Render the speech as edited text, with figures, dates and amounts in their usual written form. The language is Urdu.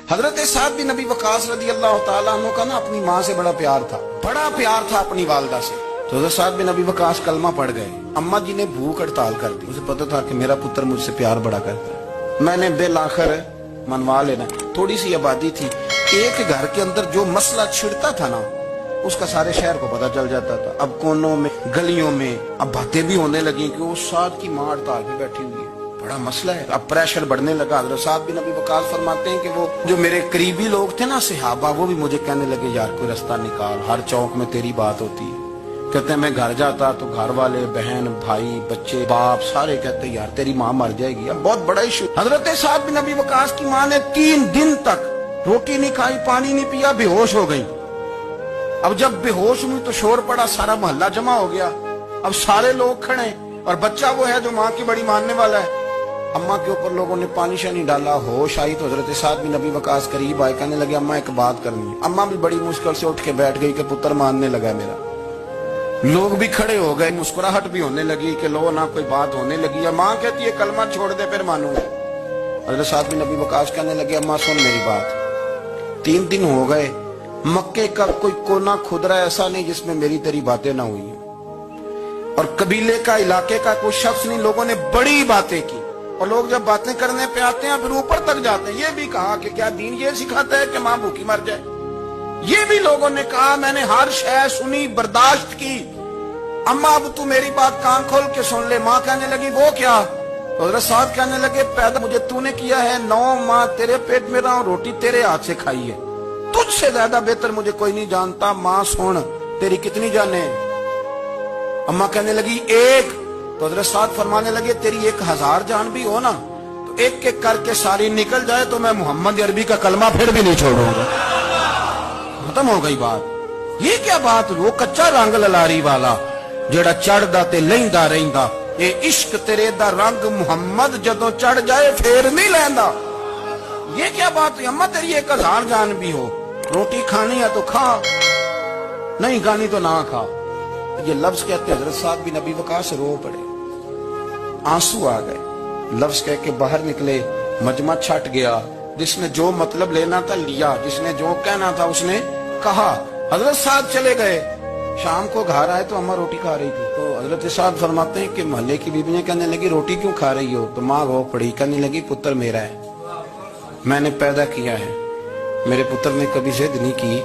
حضرت سعد بن ابی وقاص رضی اللہ تعالیٰ عنہ کا نا اپنی ماں سے بڑا پیار تھا اپنی والدہ سے. تو حضرت سعد بن ابی وقاص کلمہ پڑھ گئے. اماں جی نے بھوک ہڑتال کر دی. مجھے پتا تھا کہ میرا پتر مجھ سے پیار بڑا کرتا ہے, میں نے بالآخر منوا لینا. تھوڑی سی آبادی تھی, ایک گھر کے اندر جو مسئلہ چھڑتا تھا نا اس کا سارے شہر کو پتا چل جاتا تھا. اب کونوں میں گلیوں میں اب باتیں بھی ہونے لگی کہ وہ سعد کی ماں ہڑتال پہ بیٹھی ہوئی ہے, بڑا مسئلہ ہے. اب پریشر بڑھنے لگا. حضرت سعد بن ابی وقاص فرماتے ہیں کہ وہ جو میرے قریبی لوگ تھے نا صحابہ, وہ بھی مجھے کہنے لگے یار کوئی رستہ نکال, ہر چوک میں تیری بات ہوتی ہے. کہتے ہیں میں گھر جاتا تو گھر والے, بہن, بھائی, بچے, باپ سارے کہتے یار تیری ماں مر جائے گی. اب بہت بڑا ایشو. حضرت سعد بن ابی وقاص کی ماں نے 3 دن تک روٹی نہیں کھائی, پانی نہیں پیا, بے ہوش ہو گئی. اب جب بے ہوش ہوئی تو شور پڑا, سارا محلہ جمع ہو گیا. اب سارے لوگ کھڑے اور بچہ وہ ہے جو ماں کی بڑی ماننے والا ہے. اماں کے اوپر لوگوں نے پانی شانی ڈالا. ہوش آئی تو حضرت سعد بن ابی وقاص قریب آئے, کہنے لگے اماں ایک بات کرنی ہے. اماں بھی بڑی مشکل سے اٹھ کے بیٹھ گئی کہ پتر ماننے لگا میرا. لوگ بھی کھڑے ہو گئے, مسکراہٹ بھی ہونے لگی کہ لو نہ کوئی بات ہونے لگی. ماں کہتی ہے کلمہ چھوڑ دے پھر مانوں گا. حضرت سعد بن ابی وقاص کہنے لگے اماں سن میری بات, 3 دن ہو گئے, مکے کا کوئی کونا کھدرا ایسا نہیں جس میں میری تیری باتیں نہ ہوئی ہیں, اور قبیلے کا, علاقے کا کوئی شخص نہیں. لوگوں نے بڑی باتیں کی, اور لوگ جب باتیں کرنے پہ آتے ہیں پھر اوپر تک جاتے ہیں. یہ بھی کہا کہ کیا دین یہ سکھاتا ہے کہ ماں بھوکی مر جائے. یہ بھی لوگوں نے کہا, میں نے ہر شے سنی, برداشت کی. اماں اب تو میری بات کان کھول کے سن لے. ماں کہنے لگی وہ کیا؟ تو حضرت سعد کہنے لگے پیدا مجھے تو نے کیا ہے, 9 ماہ تیرے پیٹ میں رہا ہوں, روٹی تیرے ہاتھ سے کھائی ہے, تجھ سے زیادہ بہتر مجھے کوئی نہیں جانتا. ماں سن تیری کتنی جانیں؟ اماں کہنے لگی 1. تو حضرت سعد فرمانے لگے تیری 1000 جان بھی ہو نا تو ایک ایک کر کے ساری نکل جائے تو میں محمد عربی کا کلمہ پھر بھی نہیں چھوڑوں گا. ختم ہو گئی بات. یہ کیا بات, وہ کچا رنگ للاری والا جڑا چڑھدا تے لیندا رہندا, اے عشق تیرے دا رنگ محمد جدوں چڑھ جائے پھر نہیں لیندا. یہ کیا بات ہے اماں تیری 1000 جان بھی ہو, روٹی کھانی ہے تو کھا, نہیں کھانی تو نہ کھا. یہ لفظ کہتے حضرت سعد بن ابی وقاص رو پڑے, آنسو آ گئے. لفظ کہہ کے باہر نکلے, مجمع چھٹ گیا. جس نے جو مطلب لینا تھا لیا, جس نے جو کہنا تھا اس نے کہا. حضرت سعد چلے گئے. شام کو گھر آئے تو اماں روٹی کھا رہی تھی. تو حضرت سعد فرماتے ہیں کہ محلے کی بیویاں کہنے لگی روٹی کیوں کھا رہی ہو؟ تو ماں رو پڑی, کہنے لگی پتر میرا ہے, میں نے پیدا کیا ہے, میرے پتر نے کبھی ضد نہیں کی.